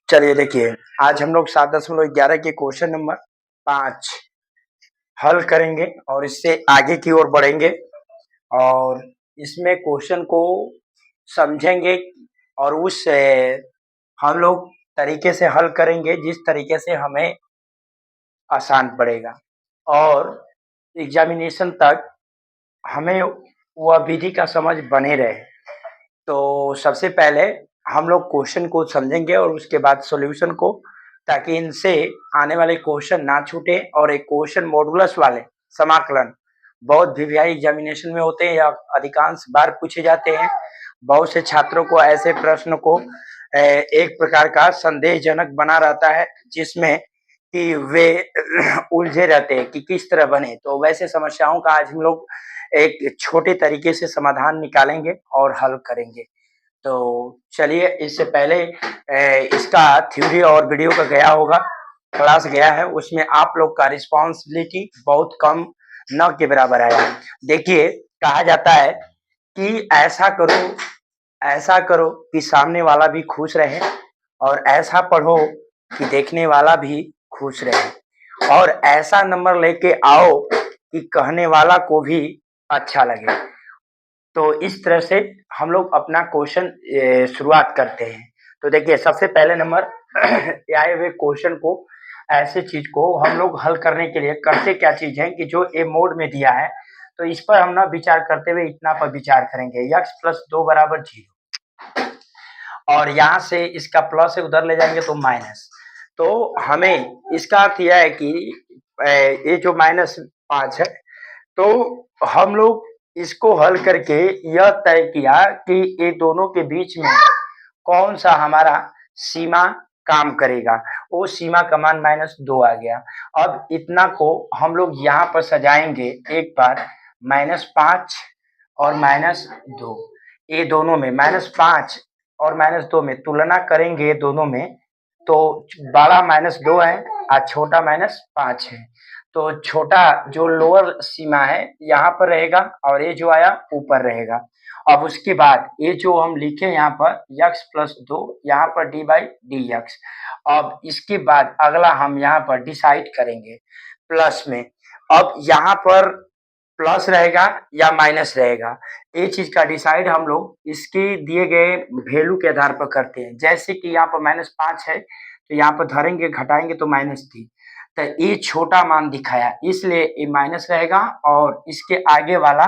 चलिए देखिए, आज हम लोग 7.11 के क्वेश्चन नंबर 5 हल करेंगे और इससे आगे की ओर बढ़ेंगे और इसमें क्वेश्चन को समझेंगे और उस हम लोग तरीके से हल करेंगे जिस तरीके से हमें आसान पड़ेगा और एग्जामिनेशन तक हमें वह विधि का समझ बने रहे। तो सबसे पहले हम लोग क्वेश्चन को समझेंगे और उसके बाद सॉल्यूशन को, ताकि इनसे आने वाले क्वेश्चन ना छूटे और एक क्वेश्चन मॉडुलस वाले समाकलन बहुत वीवीआई एग्जामिनेशन में होते हैं या अधिकांश बार पूछे जाते हैं। बहुत से छात्रों को ऐसे प्रश्न को एक प्रकार का संदेहजनक बना रहता है जिसमें कि वे उलझे रहते हैं कि किस तरह बने। तो वैसे समस्याओं का आज हम लोग एक छोटे तरीके से समाधान निकालेंगे और हल करेंगे। तो चलिए, इससे पहले इसका थ्योरी और वीडियो का गया होगा, क्लास गया है, उसमें आप लोग का रिस्पॉन्सिबिलिटी बहुत कम न के बराबर आया है। देखिए, कहा जाता है कि ऐसा करो कि सामने वाला भी खुश रहे और ऐसा पढ़ो कि देखने वाला भी खुश रहे और ऐसा नंबर लेके आओ कि कहने वाला को भी अच्छा लगे। तो इस तरह से हम लोग अपना क्वेश्चन शुरुआत करते हैं। तो देखिए, सबसे पहले नंबर आए हुए क्वेश्चन को, ऐसे चीज को हम लोग हल करने के लिए करते क्या चीज है कि जो ए मोड में दिया है तो इस पर हम ना विचार करते हुए इतना पर विचार करेंगे, x+2 बराबर 0 और यहाँ से इसका प्लस है उधर ले जाएंगे तो माइनस। तो हमें इसका अर्थ यह है कि ये जो -5 है, तो हम लोग इसको हल करके यह तय किया कि ये दोनों के बीच में कौन सा हमारा सीमा काम करेगा। वो सीमा का मान -2 आ गया। अब इतना को हम लोग यहाँ पर सजाएंगे एक बार, -5 और -2, ये दोनों में -5 और -2 में तुलना करेंगे दोनों में, तो बड़ा -2 है और छोटा -5 है। तो छोटा जो लोअर सीमा है यहाँ पर रहेगा और ये जो आया ऊपर रहेगा। अब उसके बाद ये जो हम लिखे यहाँ पर x+2, यहाँ पर d/dx। अब इसके बाद अगला हम यहाँ पर डिसाइड करेंगे प्लस में। अब यहाँ पर प्लस रहेगा या माइनस रहेगा, ये चीज का डिसाइड हम लोग इसके दिए गए वैल्यू के आधार पर करते हैं। जैसे कि यहाँ पर -5 है तो यहाँ पर धरेंगे घटाएंगे तो -3, तो ये छोटा मान दिखाया इसलिए ये माइनस रहेगा और इसके आगे वाला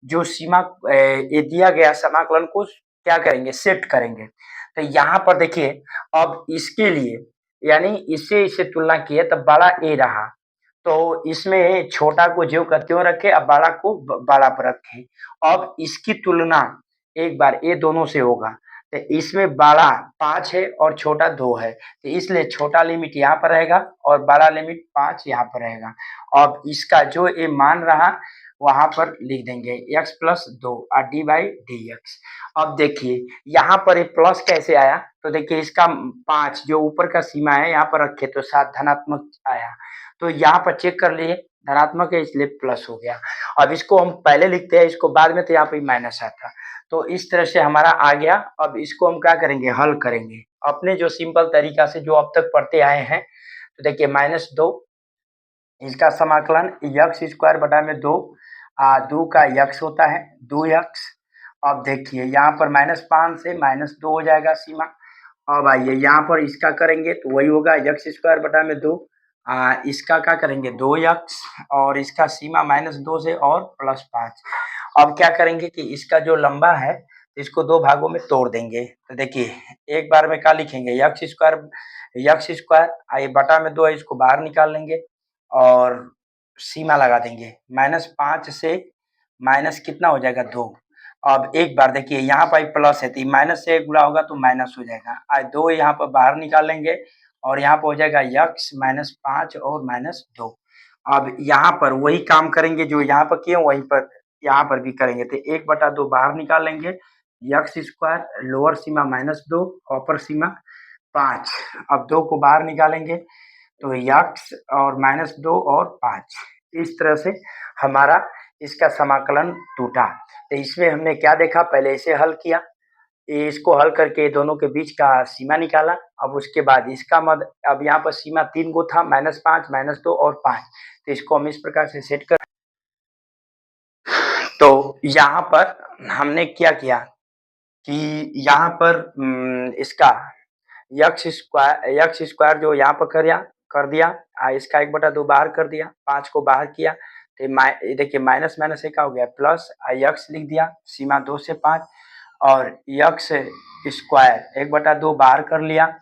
जो सीमा ये दिया गया समाकलन को क्या करेंगे, सेट करेंगे। तो यहाँ पर देखिए, अब इसके लिए यानी इससे तुलना किए तब बड़ा ए रहा, तो इसमें छोटा को ज्यों का त्यों रखे और बड़ा को बड़ा पर रखे। अब इसकी तुलना एक बार ये दोनों से होगा, तो इसमें बड़ा 5 है और छोटा 2 है, तो इसलिए छोटा लिमिट यहाँ पर रहेगा और बड़ा लिमिट 5 यहाँ पर रहेगा। अब इसका जो ये मान रहा वहां पर लिख देंगे x+2 और d/dx। अब देखिए यहाँ पर ये प्लस कैसे आया, तो देखिए इसका 5 जो ऊपर का सीमा है यहाँ पर रखे तो 7 धनात्मक आया, तो यहाँ पर चेक कर लिए धनात्मक है इसलिए प्लस हो गया। अब इसको हम पहले लिखते हैं, इसको बाद में, तो यहाँ पे माइनस आता। तो इस तरह से हमारा आ गया। अब इसको हम क्या करेंगे, हल करेंगे अपने जो सिंपल तरीका से जो अब तक पढ़ते आए हैं। तो देखिए -2, इसका समाकलन x² में 2 2 का x होता है 2x। अब देखिए यहाँ पर -5 से -2 हो जाएगा सीमा। अब आइए यहाँ पर इसका करेंगे तो वही होगा x² में 2, इसका क्या करेंगे 2x और इसका सीमा -2 से और +5। अब क्या करेंगे कि इसका जो लंबा है इसको 2 भागों में तोड़ देंगे। तो देखिए एक बार में क्या लिखेंगे, x² आइए बटा में 2 है, इसको बाहर निकाल लेंगे और सीमा लगा देंगे। -5 से माइनस कितना हो जाएगा 2। अब एक बार देखिए यहाँ पर प्लस है तो माइनस से गुणा होगा तो माइनस हो जाएगा। आज 2 यहाँ पर बाहर निकाल लेंगे और यहाँ पर हो जाएगा x -5 और -2। अब यहाँ पर वही काम करेंगे जो यहाँ पर किए वहीं पर यहाँ पर भी करेंगे, तो 1/2 बाहर निकाल लेंगे, x² लोअर सीमा -2 अपर सीमा 5। अब 2 को बाहर निकालेंगे तो x और -2 और 5, इस तरह से हमारा इसका समाकलन टूटा। तो इसमें हमने क्या देखा, पहले इसे हल किया, इसको हल करके दोनों के बीच का सीमा निकाला। अब उसके बाद इसका मद अब यहाँ पर सीमा 3 गो था, -5, -2 और 5। तो इसको हम इस प्रकार से सेट कर, तो यहाँ पर हमने क्या किया कि यहाँ पर इसका यक्स स्क्वायर जो यहाँ पर कर दिया, इसका 1/2 बाहर कर दिया, 5 को बाहर किया, तो देखिए माइनस माइनस एक हो गया प्लस, यक्स लिख दिया, सीमा 2 से 5, और यक्स स्क्वायर 1/2 बाहर कर लिया,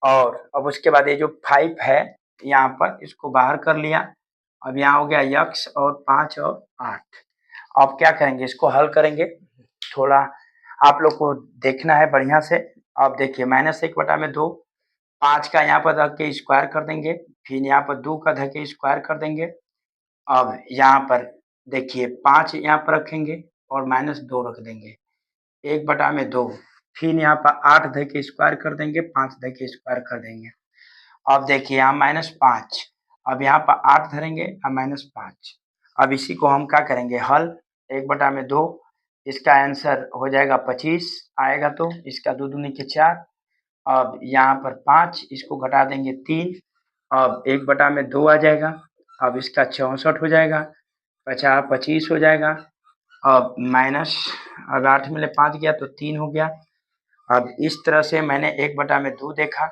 और अब उसके बाद ये जो 5 है यहाँ पर इसको बाहर कर लिया। अब यहाँ हो गया यक्स और 5 और 8। अब क्या करेंगे, इसको हल करेंगे। थोड़ा आप लोग को देखना है बढ़िया से। अब देखिए -1/2, 5 का यहाँ पर रख के स्क्वायर कर देंगे, फिर यहाँ पर 2 का धके स्क्वायर कर देंगे। अब यहाँ पर देखिए 5 यहाँ पर रखेंगे और -2 रख देंगे, 1/2, फिर यहाँ पर 8 धके स्क्वायर कर देंगे, 5 धके स्क्वायर कर देंगे। अब देखिए यहाँ -5, अब यहाँ पर 8 धरेंगे और -5। अब इसी को हम क्या करेंगे, हल 1/2, इसका आंसर हो जाएगा 25 आएगा, तो इसका 2 दूनी के 4। अब यहाँ पर 5, इसको घटा देंगे 3, अब 1/2 आ जाएगा। अब इसका 64 हो जाएगा, 50 25 हो जाएगा। अब माइनस, अब 8 में 5 गया तो 3 हो गया। अब इस तरह से मैंने 1/2 देखा,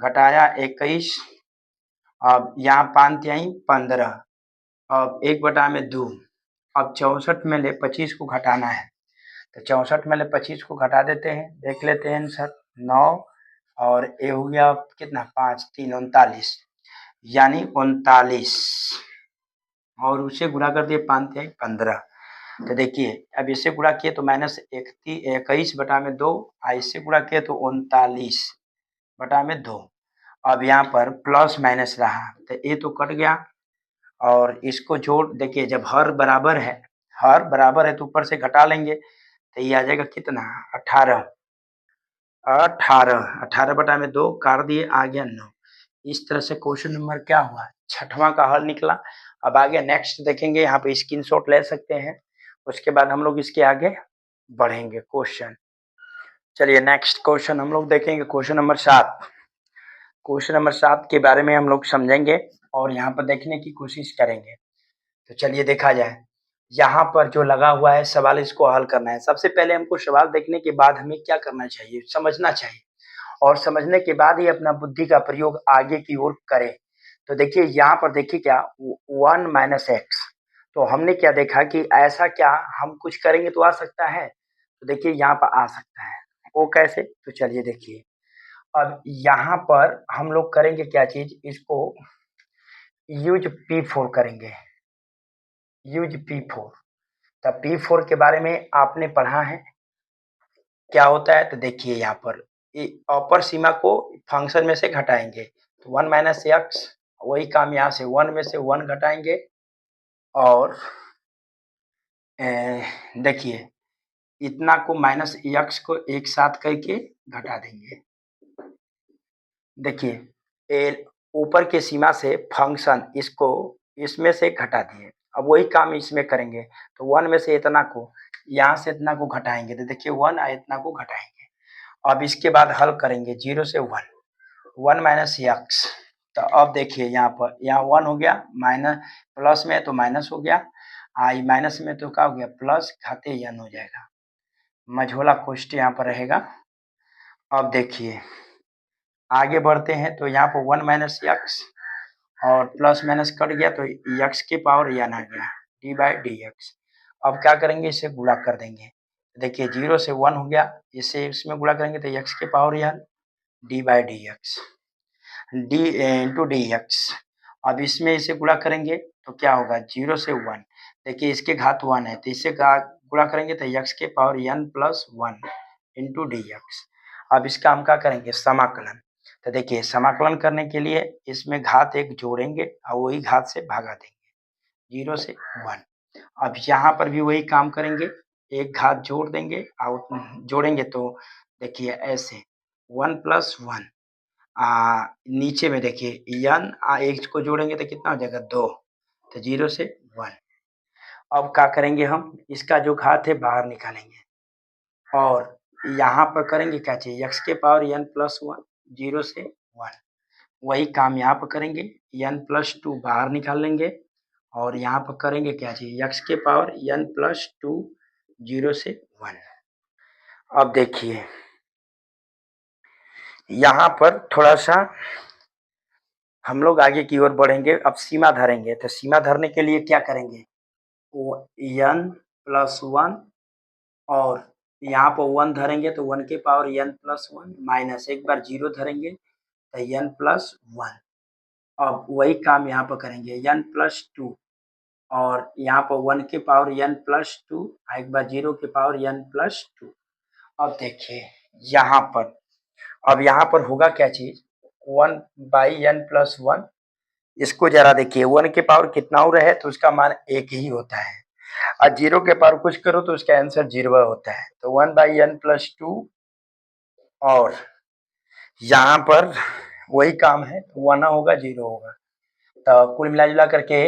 घटाया 21, अब यहाँ 5 आई 15, अब 1/2, अब 64 में 25 को घटाना है, तो 64 में 25 को घटा देते हैं, देख लेते हैं आंसर 9, और ये हो गया कितना 5 3 39, यानी 39, और उसे गुणा कर दिए 5 3 15। तो देखिए अब इससे गुणा किए तो -21/2, इससे गुणा किए तो 39/2। अब यहाँ पर प्लस माइनस रहा तो ये तो कट गया, और इसको जोड़ देखिए, जब हर बराबर है तो ऊपर से घटा लेंगे, तो ये आ जाएगा कितना 18, 18/2 काट दिए, आ गया 9। इस तरह से क्वेश्चन नंबर क्या हुआ, 6वां का हल निकला। अब आगे नेक्स्ट देखेंगे, यहाँ पे स्क्रीनशॉट ले सकते हैं, उसके बाद हम लोग इसके आगे बढ़ेंगे क्वेश्चन। चलिए नेक्स्ट क्वेश्चन हम लोग देखेंगे, क्वेश्चन नंबर 7। क्वेश्चन नंबर 7 के बारे में हम लोग समझेंगे और यहाँ पर देखने की कोशिश करेंगे। तो चलिए देखा जाए, यहाँ पर जो लगा हुआ है सवाल, इसको हल करना है। सबसे पहले हमको सवाल देखने के बाद हमें क्या करना चाहिए, समझना चाहिए, और समझने के बाद ही अपना बुद्धि का प्रयोग आगे की ओर करें। तो देखिए यहाँ पर देखिए क्या 1 - x, तो हमने क्या देखा कि ऐसा क्या हम कुछ करेंगे तो आ सकता है, तो देखिए यहाँ पर आ सकता है, वो कैसे, तो चलिए देखिए। अब यहाँ पर हम लोग करेंगे क्या चीज, इसको यूज P4 करेंगे, यूज P4। तब P4 के बारे में आपने पढ़ा है क्या होता है, तो देखिए यहाँ पर अपर सीमा को फंक्शन में से घटाएंगे, तो 1 - x, वही काम यहाँ से 1 में से 1 घटाएंगे, और देखिए इतना को -x को एक साथ करके घटा देंगे। देखिए ऊपर के सीमा से फंक्शन इसको इसमें से घटा दिए, अब वही काम इसमें करेंगे, तो 1 में से इतना को यहाँ से इतना को घटाएंगे, तो देखिए 1 इतना को घटाएंगे। अब इसके बाद हल करेंगे 0 से 1, 1 - x, तो अब देखिए यहाँ पर यहाँ 1 हो गया, माइनस प्लस में तो माइनस हो गया, आई माइनस में तो क्या हो गया प्लस, घाते n हो जाएगा, मझोला कोष्ठ यहाँ पर रहेगा। अब देखिए आगे बढ़ते हैं, तो यहाँ पर 1 - x और प्लस माइनस कट गया, तो x की पावर n आ गया, d/dx। अब क्या करेंगे, इसे गुणा कर देंगे, देखिए 0 से 1 हो गया, इसे इसमें गुणा करेंगे तो x की power n, d/dx, d into dx। अब इसमें इसे गुणा करेंगे तो क्या होगा, 0 से 1, देखिए इसके घात 1 है, तो इससे गुणा करेंगे तो x के पावर n + 1 इंटू dx। अब इसका हम क्या करेंगे, समाकलन। तो देखिए समाकलन करने के लिए इसमें घात 1 जोड़ेंगे और वही घात से भागा देंगे, 0 से 1। अब यहाँ पर भी वही काम करेंगे, एक घात जोड़ देंगे और जोड़ेंगे, तो देखिए ऐसे 1 + 1, नीचे में देखिए n, एक को जोड़ेंगे तो कितना हो जाएगा 2, तो 0 से 1। अब क्या करेंगे, हम इसका जो घात है बाहर निकालेंगे, और यहाँ पर करेंगे क्या चाहिए, एक्स के पावर n प्लस वन, 0 से 1। वही काम यहाँ पर करेंगे, n प्लस टू बाहर निकाल लेंगे और यहाँ पर करेंगे क्या चाहिए, एक्स के पावर n प्लस टू, 0 से 1। अब देखिए यहाँ पर थोड़ा सा हम लोग आगे की ओर बढ़ेंगे। अब सीमा धरेंगे, तो सीमा धरने के लिए क्या करेंगे, वो n प्लस वन और यहाँ पर 1 धरेंगे तो 1 के power n plus one minus एक बार 0 धरेंगे तो n प्लस वन। अब वही काम यहाँ पर करेंगे, n प्लस टू और यहाँ पर 1 के पावर n प्लस टू, एक बार 0 के पावर n प्लस टू। अब देखिए यहाँ पर, अब यहाँ पर होगा क्या चीज, 1 बाई n प्लस वन। इसको जरा देखिए, 1 के पावर कितना हो रहा है तो उसका मान एक ही होता है, और 0 के पावर कुछ करो तो उसका आंसर 0 होता है। तो 1 बाई n प्लस टू और यहाँ पर वही काम है, 1 होगा 0 होगा, तो कुल मिला जुला करके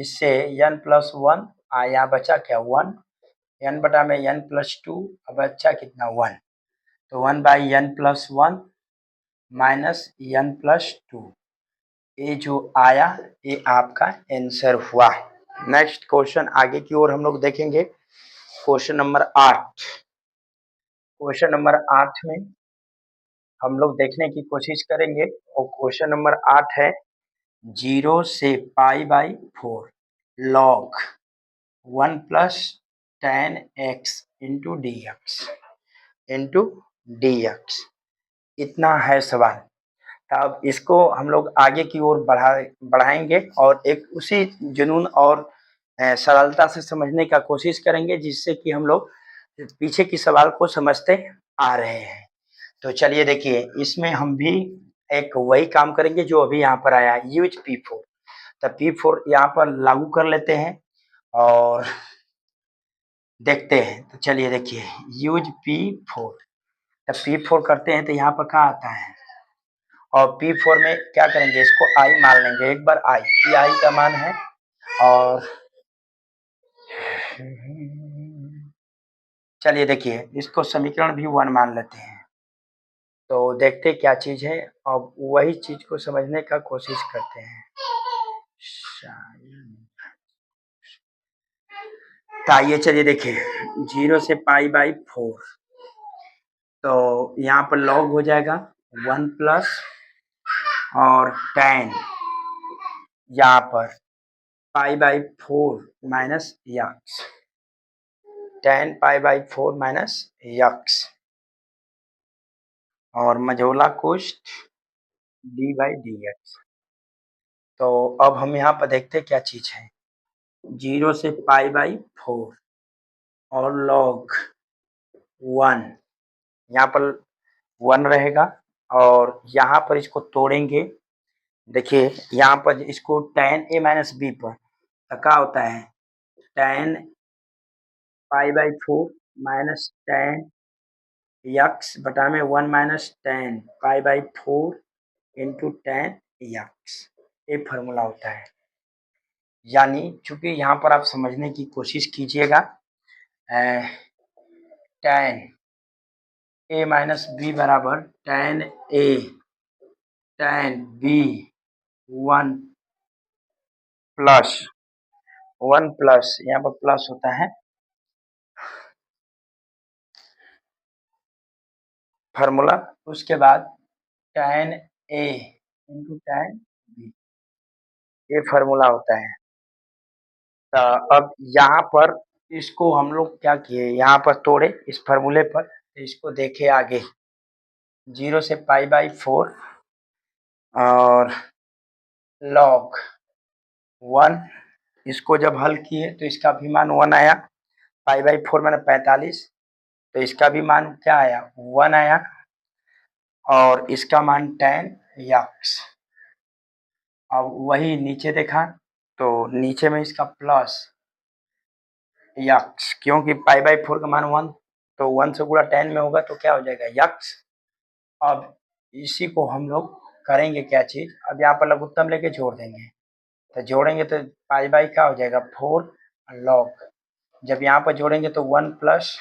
इससे n प्लस वन, यहाँ बचा क्या 1, n बटा में n प्लस टू, अब बचा कितना 1, तो 1 by n plus one minus n plus two, ये जो आया ये आपका आंसर हुआ। नेक्स्ट क्वेश्चन आगे की ओर हम लोग देखेंगे, क्वेश्चन नंबर 8। क्वेश्चन नंबर 8 में हम लोग देखने की कोशिश करेंगे और क्वेश्चन नंबर 8 है 0 से pi by 4 log 1 plus ten x into D x into D x, इतना है सवाल। अब इसको हम लोग आगे की ओर बढ़ाएंगे और एक उसी जुनून और सरलता से समझने का कोशिश करेंगे जिससे कि हम लोग पीछे की सवाल को समझते आ रहे हैं। तो चलिए देखिए, इसमें हम भी एक वही काम करेंगे जो अभी यहाँ पर आया है, यूज P4। तो P4 यहाँ पर लागू कर लेते हैं और देखते हैं। तो चलिए देखिए, यूज P4, तो P4 करते हैं तो यहाँ पर क्या आता है, और P4 में क्या करेंगे, इसको I मान लेंगे, एक बार I, I का मान है और चलिए देखिए इसको समीकरण भी 1 मान लेते हैं। तो देखते क्या चीज है, अब वही चीज को समझने का कोशिश करते हैं। तो आइए चलिए देखिए, 0 से पाई बाई 4, तो यहाँ पर लॉग हो जाएगा 1 प्लस और टेन, यहाँ पर pi by 4 minus x, ten pi by 4 minus x और मझोला कोष्ठ डी बाई डी एक्स। तो अब हम यहाँ पर देखते क्या चीज है, 0 से पाई बाई 4 और लॉग 1, यहाँ पर 1 रहेगा और यहाँ पर इसको तोड़ेंगे। देखिए यहाँ पर इसको tan a माइनस बी पर, तो क्या होता है, tan pi by 4 minus tan x बटा में 1 minus tan pi by 4 into tan x, ये फॉर्मूला होता है। यानी चूंकि यहाँ पर आप समझने की कोशिश कीजिएगा, tan a माइनस बी बराबर tan a tan b 1 plus 1 plus, यहाँ पर प्लस होता है फार्मूला, उसके बाद tan a into tan b, ये फार्मूला होता है। तो अब यहाँ पर इसको हम लोग क्या किए, यहाँ पर तोड़े इस फार्मूले पर, तो इसको देखे आगे 0 से पाई बाई 4 और लॉग 1, इसको जब हल किए तो इसका भी मान 1 आया, पाई बाई 4 मैंने 45, तो इसका भी मान क्या आया 1 आया और इसका मान tan यक्स। अब वही नीचे देखा तो नीचे में इसका प्लस यक्स, क्योंकि पाई बाई 4 का मान 1, तो 1 से गुणा tan में होगा तो क्या हो जाएगा यक्स। अब इसी को हम लोग करेंगे क्या चीज, अब यहाँ पर लघुत्तम लेके जोड़ देंगे, तो जोड़ेंगे तो पाई बाई क्या हो जाएगा 4 लॉग, जब यहाँ पर जोड़ेंगे तो 1 प्लस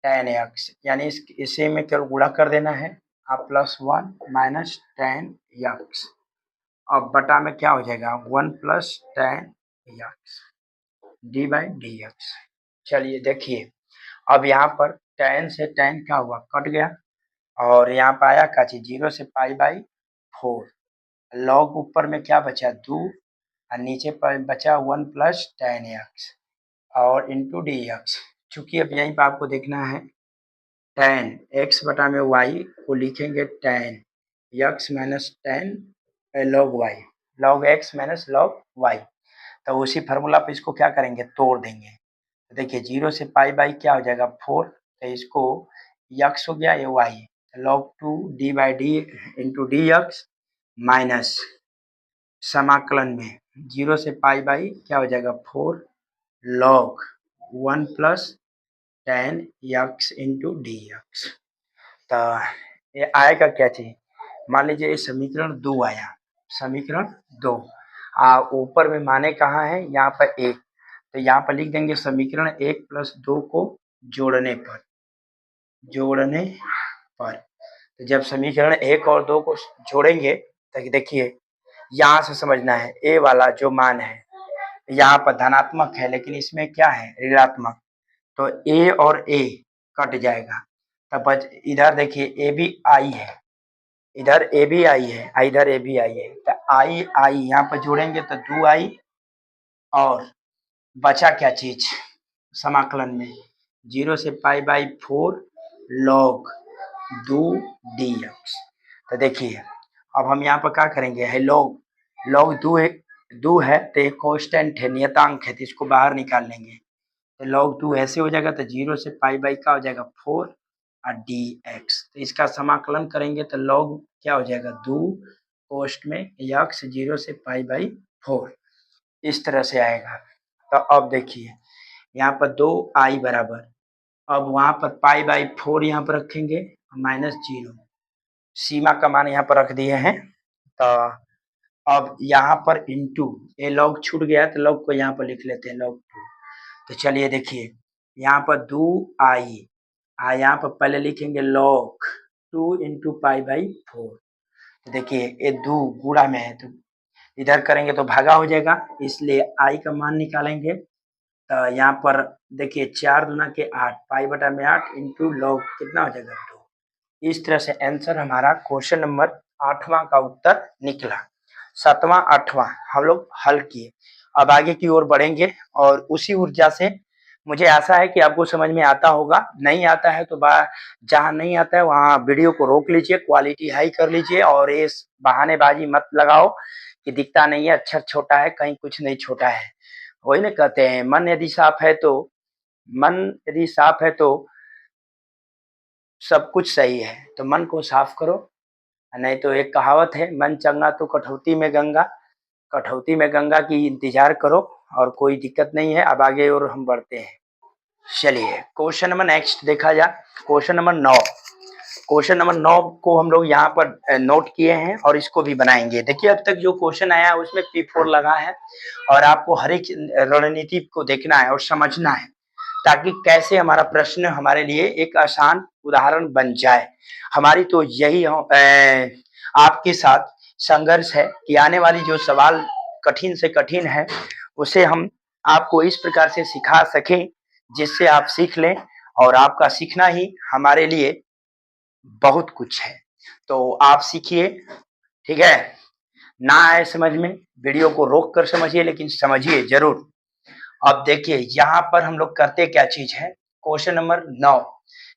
टेन एक्स, यानी इसे में केवल गुणा कर देना है, आप +1 माइनस टेन एक्स, अब बटा में क्या हो जाएगा 1 plus ten x D by D x. चलिए देखिए, अब यहाँ पर टेन से टेन क्या हुआ, कट गया, और यहाँ पर आया क्या चीज 0 से पाई बाई 4, लॉग ऊपर में क्या बचा 2 और नीचे पर बचा 1 प्लस टेन एक्स और इंटू डी एक्स। चूंकि अब यहीं पर आपको देखना है टेन एक्स बटा में वाई को लिखेंगे ten X minus ten log Y, log X minus log Y, तो उसी फार्मूला पे इसको क्या करेंगे तोड़ देंगे। तो देखिए 0 से पाई बाई क्या हो जाएगा 4, तो इसको एक्स हो गया, ये Y, log 2 D by D into D X minus समाकलन में 0 से पाई बाई क्या हो जाएगा 4 log 1 plus ten x into D x. तो ये आएगा क्या चीज, मान लीजिए ये समीकरण 2 आया, समीकरण 2 ऊपर में माने कहाँ है यहाँ पर 1, तो यहाँ पर लिख देंगे समीकरण 1 प्लस 2 को जोड़ने पर, जोड़ने पर, तो जब समीकरण 1 और 2 को जोड़ेंगे तो देखिए यहाँ से समझना है ए वाला जो मान है यहाँ पर धनात्मक है लेकिन इसमें क्या है ऋणात्मक, तो ए और ए कट जाएगा, तब बच इधर देखिए ए भी आई है, इधर ए भी आई है, इधर ए भी आई है, तो आई आई यहाँ पर जोड़ेंगे तो 2 आई, और बचा क्या चीज समाकलन में 0 से pi by 4 log 2 D x. तो देखिए अब हम यहाँ पर क्या करेंगे, है लॉग, लॉग 2 है तो एक कांस्टेंट है, नियतांक है, तो इसको बाहर निकाल लेंगे, तो लॉग 2 ऐसे हो जाएगा, तो 0 से पाई बाई का हो जाएगा 4 और डी एक्स, तो इसका समाकलन करेंगे तो लॉग क्या हो जाएगा 2 कोष्ट में एक्स 0 से पाई बाई 4, इस तरह से आएगा। तो अब देखिए यहाँ पर 2 आई बराबर, अब वहां पर पाई बाई 4 यहाँ पर रखेंगे माइनस 0, सीमा का मान यहाँ पर रख दिए हैं, तो अब यहाँ पर इंटू ये लॉग छूट गया तो लॉग को यहाँ पर लिख लेते हैं लॉग 2, तो चलिए देखिए यहाँ पर 2 आई यहाँ पर पहले लिखेंगे लॉग 2 इंटू पाई बाई 4, तो देखिए ये 2 गुणा में है तो इधर करेंगे तो भागा हो जाएगा, इसलिए आई का मान निकालेंगे, तो यहाँ पर देखिए 4 दूना के 8 पाई बटा में 8 इंटू लॉग कितना हो जाएगा 2। इस तरह से आंसर हमारा क्वेश्चन नंबर 8वां का उत्तर निकला। 7वां 8वां हम लोग हल किए, अब आगे की ओर बढ़ेंगे और उसी ऊर्जा से मुझे आशा है कि आपको समझ में आता होगा, नहीं आता है तो जहाँ नहीं आता है वहाँ वीडियो को रोक लीजिए, क्वालिटी हाई कर लीजिए, और ये बहानेबाजी मत लगाओ कि दिखता नहीं है, अक्षर छोटा है, कहीं कुछ नहीं छोटा है, वही ना कहते हैं मन यदि साफ है तो, मन यदि साफ है तो सब कुछ सही है, तो मन को साफ करो, नहीं तो एक कहावत है मन चंगा तो कठौती में गंगा, कठौती में गंगा की इंतजार करो, और कोई दिक्कत नहीं है। अब आगे और हम बढ़ते हैं, चलिए क्वेश्चन नंबर नेक्स्ट देखा जाए, क्वेश्चन नंबर 9, क्वेश्चन नंबर 9 को हम लोग यहाँ पर नोट किए हैं और इसको भी बनाएंगे। देखिए अब तक जो क्वेश्चन आया है उसमें P4 लगा है, और आपको हर एक रणनीति को देखना है और समझना है, ताकि कैसे हमारा प्रश्न हमारे लिए एक आसान उदाहरण बन जाए। हमारी तो यही आपके साथ संघर्ष है कि आने वाली जो सवाल कठिन से कठिन है उसे हम आपको इस प्रकार से सिखा सकें जिससे आप सीख लें, और आपका सीखना ही हमारे लिए बहुत कुछ है, तो आप सीखिए, ठीक है, ना आए समझ में वीडियो को रोक कर समझिए लेकिन समझिए जरूर। अब देखिए यहाँ पर हम लोग करते क्या चीज है, क्वेश्चन नंबर 9,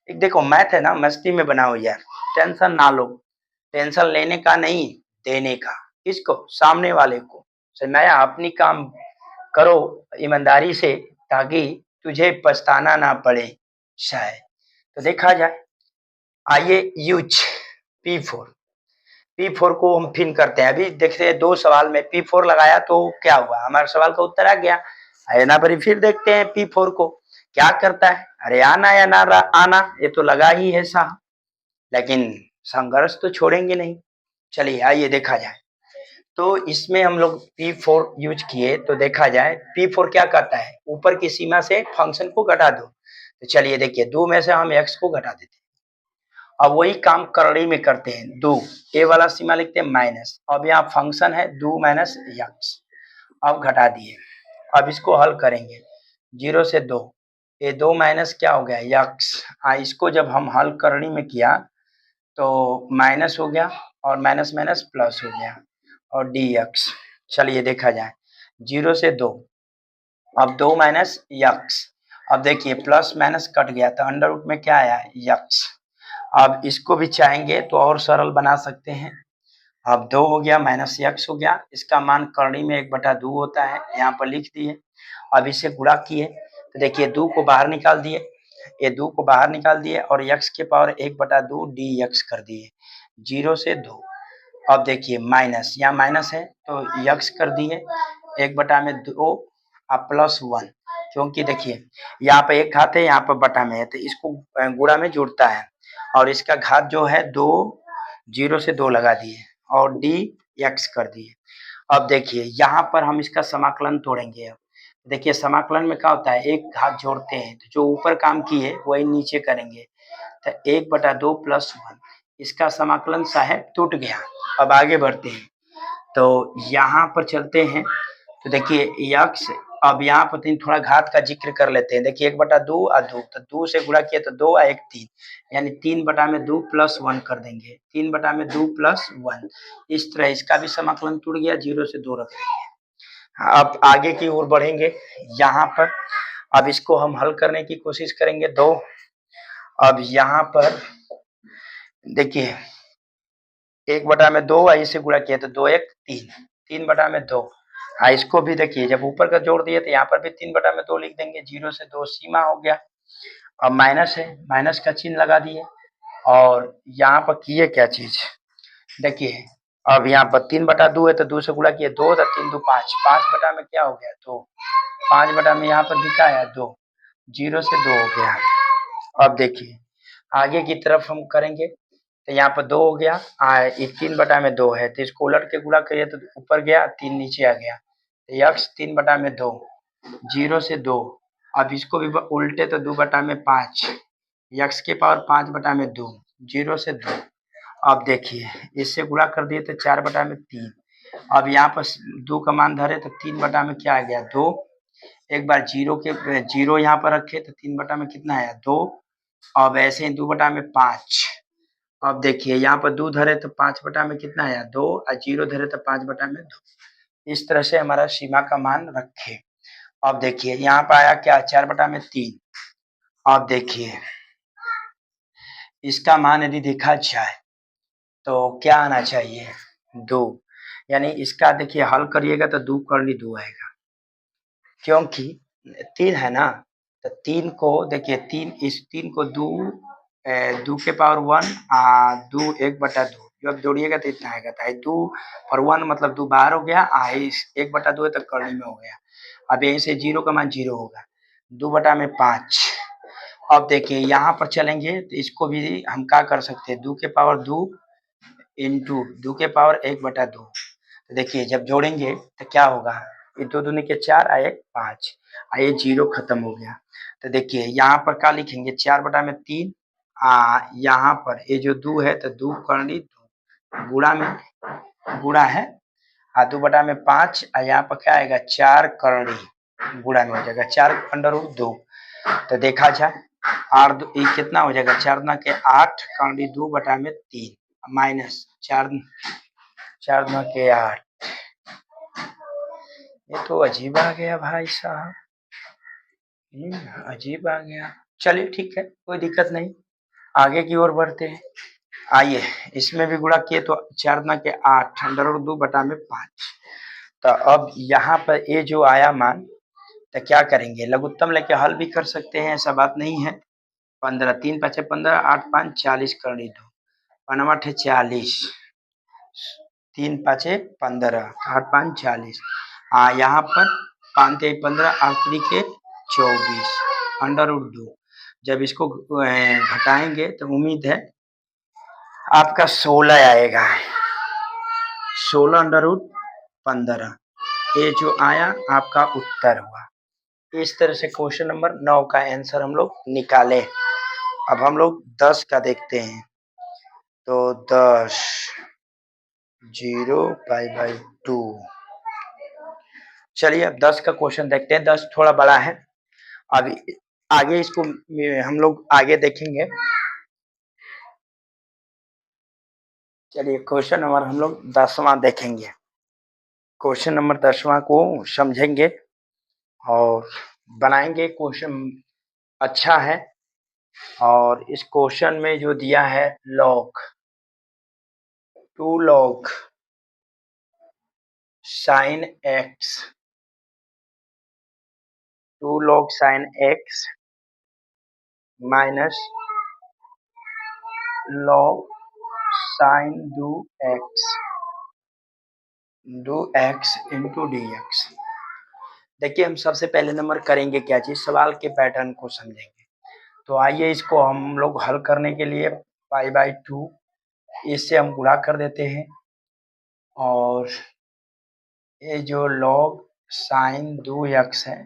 एक देखो मैथ है ना, मस्ती में बनाओ यार, टेंशन ना लो, टेंशन लेने का नहीं देने का, किसको सामने वाले को, मैं अपनी काम करो ईमानदारी से ताकि तुझे पछताना ना पड़े शायद। तो देखा जाए, आइए यूज P4 को हम फिन करते हैं, अभी देखते हैं 2 सवाल में P4 लगाया तो क्या हुआ, हमारे सवाल का उत्तर आ गया, है ना, पर फिर देखते हैं P4 को क्या करता है, अरे आना या ना आना ये तो लगा ही है साहब, लेकिन संघर्ष तो छोड़ेंगे नहीं। चलिए आइए देखा जाए, तो इसमें हम लोग P4 यूज किए तो देखा जाए P4 क्या करता है, ऊपर की सीमा से फंक्शन को घटा दो, तो चलिए देखिए, 2 में से हम x को घटा देते हैं। अब वही काम करड़ी में करते हैं, 2 a वाला सीमा लिखते हैं माइनस, अब यहाँ फंक्शन है 2 माइनस x, अब घटा दिए। अब इसको हल करेंगे 0 से 2, ये 2 माइनस क्या हो गया x, इसको जब हम हल करड़ी में किया तो माइनस हो गया और माइनस माइनस प्लस हो गया और dx। चलिए देखा जाए 0 से 2, अब 2 माइनस x, अब देखिए प्लस माइनस कट गया तो अंडर रूट में क्या आया x। अब इसको भी चाहेंगे तो और सरल बना सकते हैं। अब 2 हो गया माइनस x हो गया, इसका मान करनी में 1/2 होता है, यहाँ पर लिख दिए। अब इसे गुणा किए तो देखिए 2 को बाहर निकाल दिए, ये 2 को बाहर निकाल दिए और x के पावर 1/2 dx कर दिए 0 से 2। अब देखिए माइनस, यहाँ माइनस है तो x कर दिए 1/2 अब +1, क्योंकि देखिए यहाँ पे एक घात है, यहाँ पर बटा में है तो इसको गुणा में जुड़ता है और इसका घात जो है 2, 0 से 2 लगा दिए और dx कर दिए। अब देखिए यहाँ पर हम इसका समाकलन तोड़ेंगे। अब देखिए समाकलन में क्या होता है, एक घात जोड़ते हैं तो जो ऊपर काम किए वही नीचे करेंगे, तो 1/2 +1, इसका समाकलन साहब टूट गया। अब आगे बढ़ते हैं तो यहाँ पर चलते हैं तो देखिए x, अब यहाँ पर थोड़ा घात का जिक्र कर लेते हैं। देखिए 1/2 और 2, तो 2 से गुणा किया तो 2 और 1 3, यानी 3/2 +1 कर देंगे, 3/2 +1। इस तरह इसका भी समाकलन टूट गया, 0 से 2 रख देंगे। अब आगे की ओर बढ़ेंगे यहाँ पर, अब इसको हम हल करने की कोशिश करेंगे 2। अब यहाँ पर देखिए 1/2 इसे गुणा किया तो 2 1 3, 3/2। इसको भी देखिए जब ऊपर का जोड़ दिए तो यहाँ पर भी 3/2 लिख देंगे, 0 से 2 सीमा हो गया। अब माइनस है, माइनस का चिन्ह लगा दिए और यहाँ पर किए क्या चीज देखिए, अब यहाँ पर 3/2 है तो 2 से गुणा किए 2 और 3 2 5, 5 में क्या हो गया 2, 5 में यहाँ पर लिखा है 2, 0 से 2 हो गया। अब देखिए आगे की तरफ हम करेंगे तो यहाँ पर 2 हो गया, 3/2 है तो इसको उलट के गुणा करिए तो ऊपर गया 3 नीचे आ गया, x 3/2, 0 से 2। अब इसको भी उल्टे तो 2/5, x के पावर 5/2, 0 से 2। अब देखिए इससे गुणा कर दिए तो 4/3। अब यहाँ पर 2 का मान धरे तो 3 क्या आ गया 2, एक बार 0 यहाँ पर रखे तो 3 कितना आया 2। अब ऐसे ही 2/5। अब देखिए यहाँ पर 2 धरे तो 5 कितना आया 2 और 0 धरे तो 5/2। इस तरह से हमारा सीमा का मान रखे। अब देखिए यहाँ पर आया क्या 4/3। अब देखिए इसका मान यदि देखा जाए तो क्या आना चाहिए 2, यानी इसका देखिए हल करिएगा तो 2 करली 2 आएगा, क्योंकि 3 है ना, तो 3 को देखिए 3, इस 3 को 2 के पावर 1 2 1/2 जब जोड़िएगा तो इतना आएगा, तो 2 और 1 मतलब 2 बाहर हो गया, इस 1/2 है तो करनी में हो गया। अब यहीं से 0 का मान 0 होगा, 2/5। अब देखिए यहाँ पर चलेंगे तो इसको भी हम क्या कर सकते हैं, 2 के पावर 2 इंटू 2 के पावर 1/2। तो देखिए जब जोड़ेंगे तो क्या होगा, ये 2 दूनी के 4 और 1 5, ये 0 खत्म हो गया। तो देखिए यहाँ पर क्या लिखेंगे 4/3, यहाँ पर ये जो 2 है तो 2 करनी 2 गुणा में गुणा है 2/5, और यहाँ पर क्या आएगा 4 करनी गुणा में हो जाएगा 4/2। तो देखा जाए और ये कितना हो जाएगा 4 दूना के 8 करनी 2/3 माइनस 4 दूना के 8। ये तो अजीब आ गया भाई साहब, अजीब आ गया। चलिए ठीक है, कोई दिक्कत नहीं, आगे की ओर बढ़ते हैं। आइए इसमें भी गुणा किए तो 4 दूना के 8 2/5। तो अब यहाँ पर ये जो आया मान, तो क्या करेंगे लघुत्तम लेके हल भी कर सकते हैं, ऐसा बात नहीं है। 15 3 5 15 8 5 40 करनी 2 5 40, 3 5 15 8 5 40, यहाँ पर 5 3 15 आखिरी के 24 √2। जब इसको घटाएंगे तो उम्मीद है आपका 16 आएगा, 16 √15, ये जो आया आपका उत्तर हुआ। इस तरह से क्वेश्चन नंबर 9 का आंसर हम लोग निकाले। अब हम लोग 10 का देखते हैं। तो 10 0 पाई 2। चलिए अब 10 का क्वेश्चन देखते हैं। 10 थोड़ा बड़ा है। अभी आगे इसको हम लोग आगे देखेंगे। चलिए क्वेश्चन नंबर हम लोग 10वां देखेंगे। क्वेश्चन नंबर 10वां को समझेंगे और बनाएंगे। क्वेश्चन अच्छा है और इस क्वेश्चन में जो दिया है log 2 log sin x 2 log sin x minus log sin 2x into dx। देखिए हम सबसे पहले नंबर करेंगे क्या चीज, सवाल के पैटर्न को समझेंगे। तो आइए इसको हम लोग हल करने के लिए पाई/2 इससे हम गुणा कर देते हैं और ये जो log sin 2x है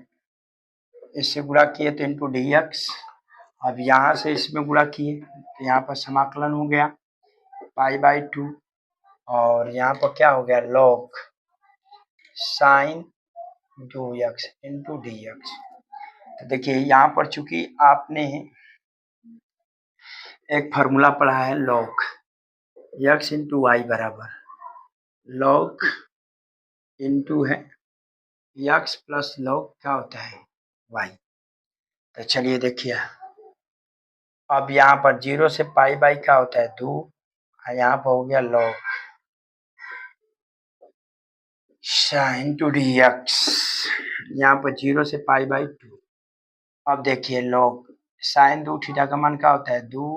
इससे गुणा किए तो इंटू dx। अब यहाँ से इसमें गुणा किए तो यहाँ पर समाकलन हो गया पाई/2 और यहाँ पर क्या हो गया log sin 2x into dx। तो देखिए यहाँ पर चूंकि आपने एक फार्मूला पढ़ा है log x इंटू वाई बराबर log इंटू है x प्लस log क्या होता है y। तो चलिए देखिए अब यहाँ पर 0 से पाई/2 क्या होता है 2 और यहाँ पर हो गया log sin 2dx। यहाँ पर 0 से पाई/2। अब देखिए log sin 2 थीटा का मान क्या होता है 2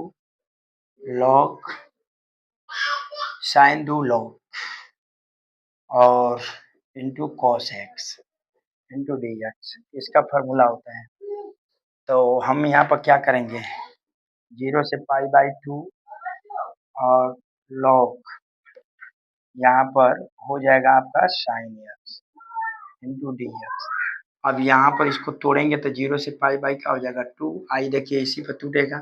log sin 2 log और into cos x into dx इसका फॉर्मूला होता है। तो हम यहाँ पर क्या करेंगे 0 से पाई/2 और log यहाँ पर हो जाएगा आपका sin x इंटू dx। अब यहाँ पर इसको तोड़ेंगे तो 0 से पाई/2 क्या हो जाएगा 2 आई। देखिए इसी पर टूटेगा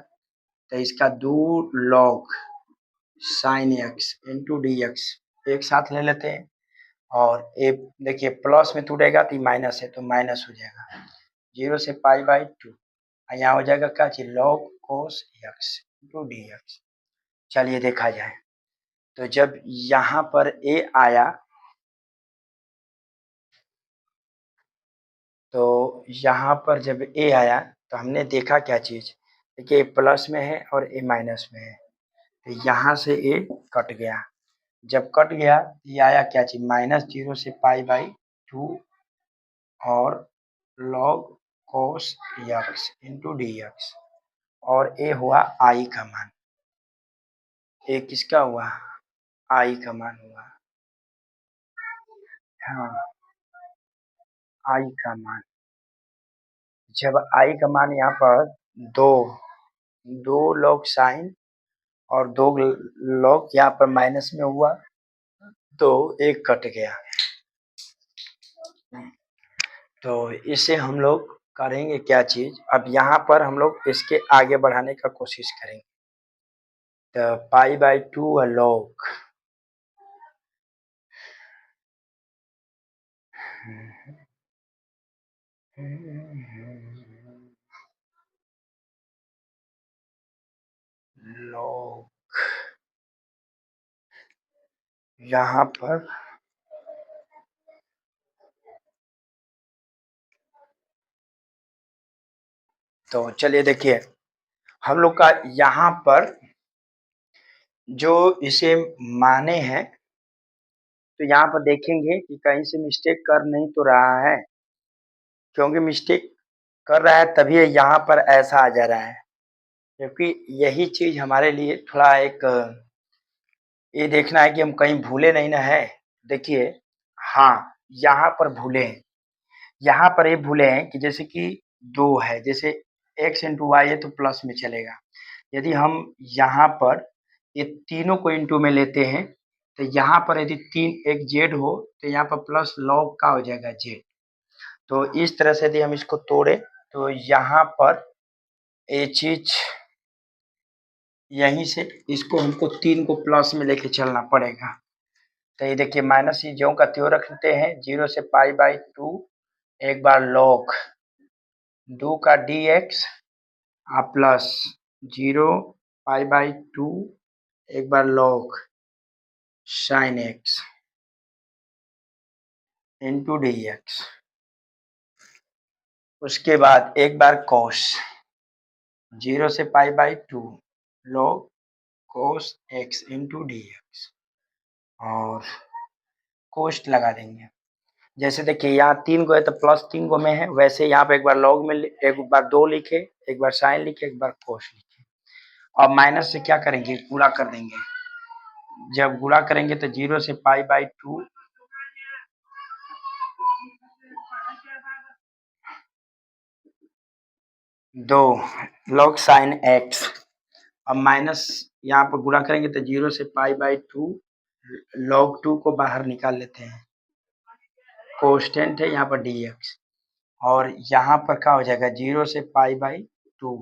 तो इसका 2 log sin x into dx एक साथ ले लेते हैं और ए देखिए प्लस में टूटेगा तो माइनस है तो माइनस हो जाएगा 0 से पाई/2। यहाँ हो जाएगा क्या चीज log cos x into dx। चलिए देखा जाए तो जब यहाँ पर a आया तो यहाँ पर जब a आया तो हमने देखा क्या चीज देखिए प्लस में है और a माइनस में है तो यहाँ से a कट गया। जब कट गया ये आया क्या चीज -0 से पाई/2 और log cos x into dx और a हुआ i का मान। a किसका हुआ i का मान हुआ। हाँ i का मान। जब i का मान यहाँ पर दो log sin और 2 log यहाँ पर माइनस में हुआ तो एक कट गया। तो इसे हम लोग करेंगे क्या चीज अब यहाँ पर हम लोग इसके आगे बढ़ाने का कोशिश करेंगे। तो पाई/2 log log यहाँ पर तो चलिए देखिए हम लोग का यहाँ पर जो इसे माने हैं तो यहाँ पर देखेंगे कि कहीं से मिस्टेक कर नहीं तो रहा है, क्योंकि मिस्टेक कर रहा है तभी यहाँ पर ऐसा आ जा रहा है। क्योंकि यही चीज हमारे लिए थोड़ा एक ये देखना है कि हम कहीं भूले नहीं ना है। देखिए हाँ यहाँ पर भूले हैं, यहाँ पर ये भूले हैं कि जैसे कि 2 है जैसे x इंटू वाई है तो प्लस में चलेगा। यदि हम यहाँ पर ये तीनों को इंटू में लेते हैं तो यहाँ पर यदि 3 एक जेड हो तो यहाँ पर प्लस log का हो जाएगा जेड। तो इस तरह से यदि हम इसको तोड़े तो यहाँ पर ये चीज यहीं से इसको हमको 3 को प्लस में लेके चलना पड़ेगा। तो ये देखिए माइनस ही ज्यों का त्यों रखते हैं, 0 से π/2 एक बार log 2 का dx प्लस 0 π/2 एक बार log sin x into dx। उसके बाद एक बार cos 0 से π/2 log cos x into dx और कोष्ट लगा देंगे। जैसे देखिए यहाँ 3 को है तो प्लस 3 को में है, वैसे यहाँ पे एक बार log में एक बार 2 लिखे, एक बार साइन लिखे, एक बार कोस लिखे। अब माइनस से क्या करेंगे, गुणा कर देंगे। जब गुणा करेंगे तो 0 से π/2 2 log sin x। अब माइनस यहाँ पर गुणा करेंगे तो 0 से π/2 log 2 को बाहर निकाल लेते हैं, कोस्टेंट है यहाँ पर dx और यहाँ पर क्या हो जाएगा 0 से π/2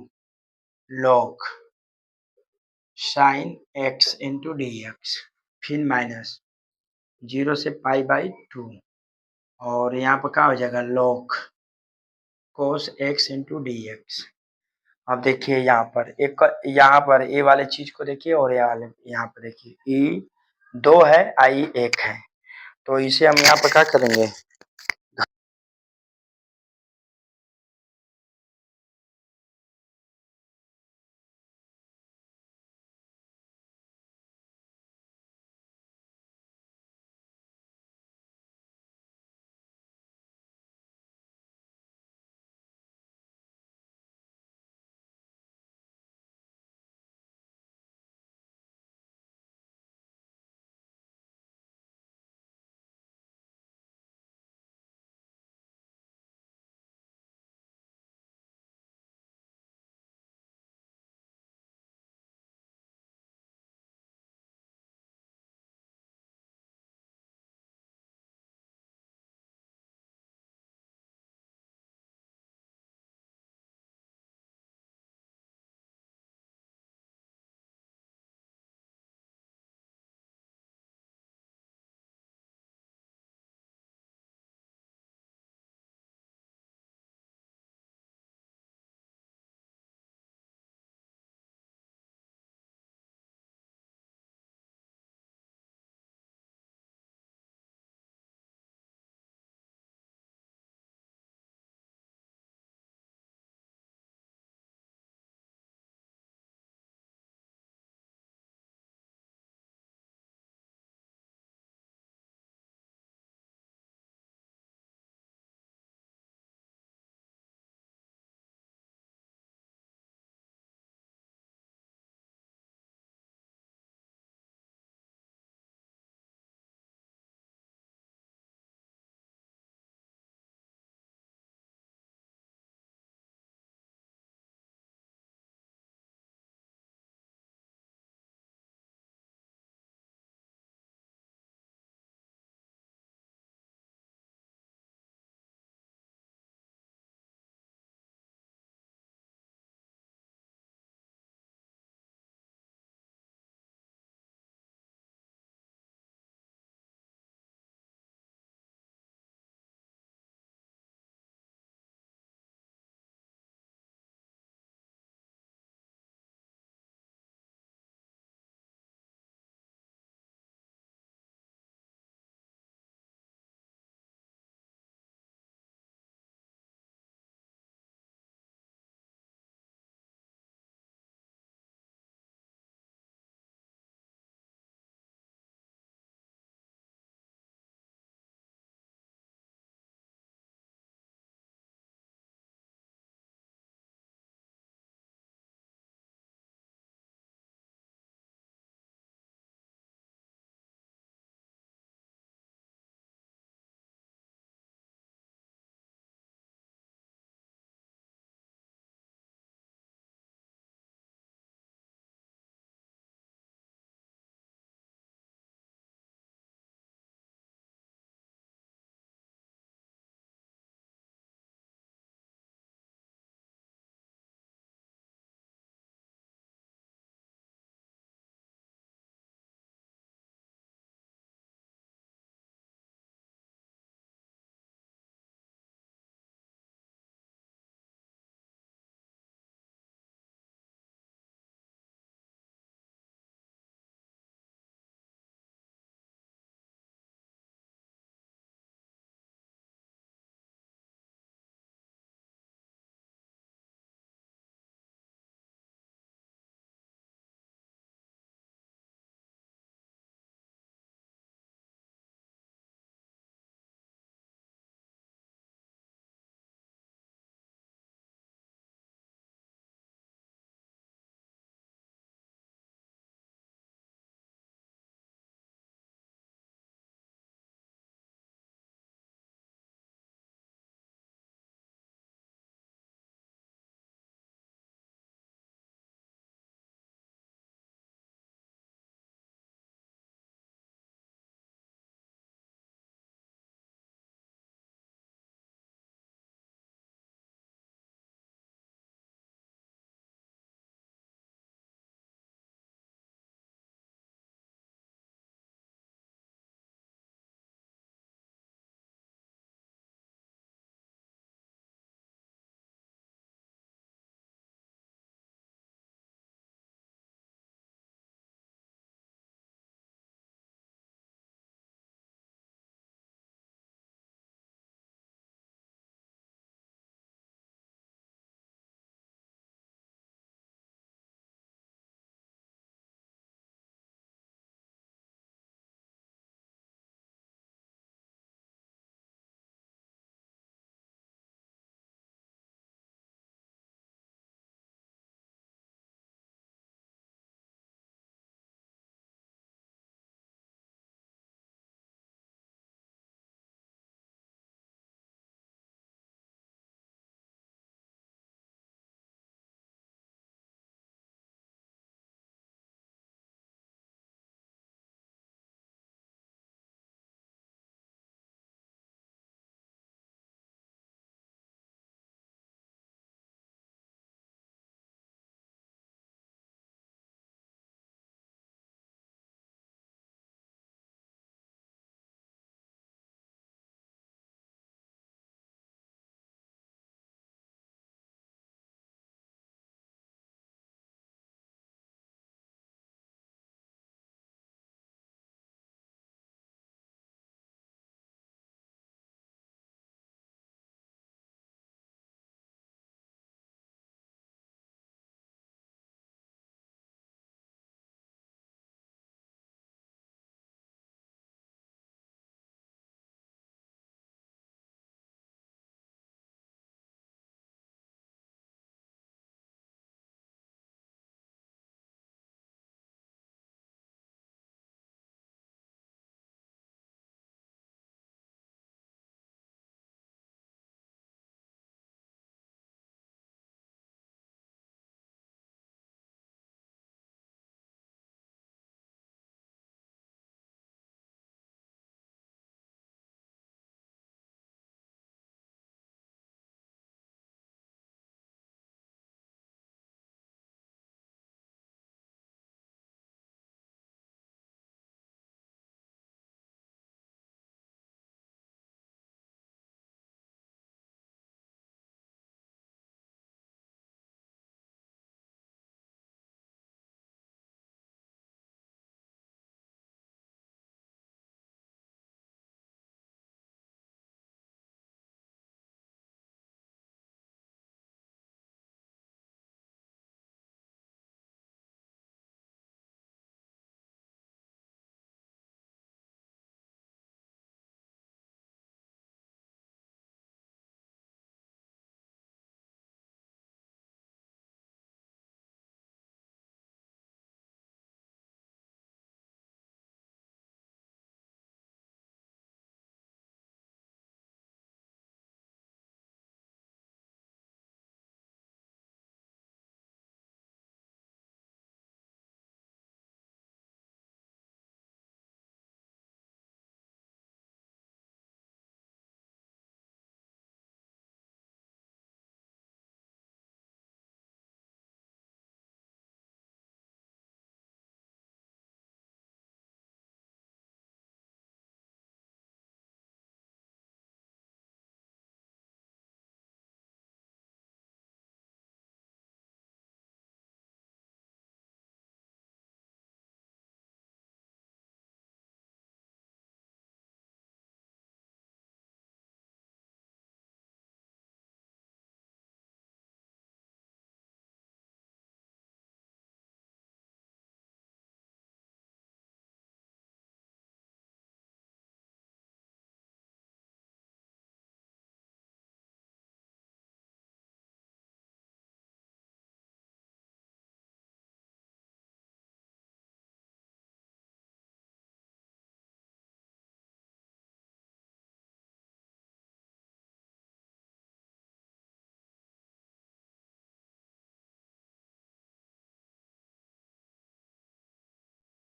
log sin x into dx, फिर माइनस 0 से π/2 और यहाँ पर क्या हो जाएगा log cos x into dx। अब देखिए यहाँ पर यहाँ पर ए वाले चीज को देखिए और यहाँ पर देखिए ई 2 है, आई 1 है, तो इसे हम यहाँ पर क्या करेंगे,